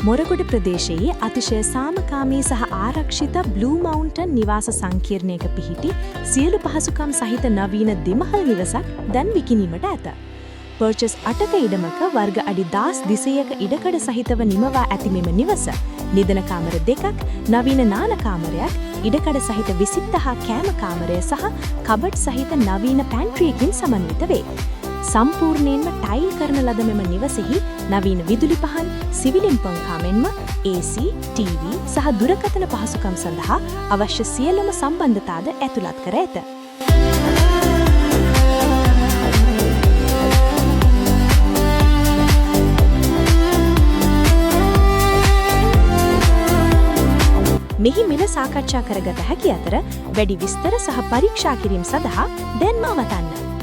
මොරගොඩ ප්‍රදේශයේ අතිශය සාමකාමී සහ ආරක්ෂිත බ්ලූ මවුන්ටන් නිවාස සංකීර්ණයක පිහිටි සියලු පහසුකම් සහිත නවීන දෙමහල් නිවසක් දැන් විකිණීමට ඇත. පර්චස් 8ක ඉඩමක වර්ග අඩි 10,200ක ඉඩකඩ සහිතව නිමවා ඇති මෙම නිවස නිදන කාමර 2ක්, නවීන නාන කාමරයක්, ඉඩකඩ සහිත විසිත්ත හා කෑම කාමරය සහ කබඩ් සහිත නවීන පැන්ට්‍රියකින් සමන්විත වේ. සම්පූර්ණයෙන්ම ටයිල් කරන ලද මෙම නිවසෙහි නවීන විදුලි පහන්, සිවිලින් පංකා මෙන්ම AC, TV සහ දුරකථන පහසුකම් සඳහා අවශ්‍ය සියලුම සම්බන්ධතාද ඇතුළත් කර ඇත. මෙහි මිල සාකච්ඡා කරගත හැකි අතර වැඩි විස්තර සහ පරීක්ෂා කිරීම සඳහා දැන්ම අවතන්න.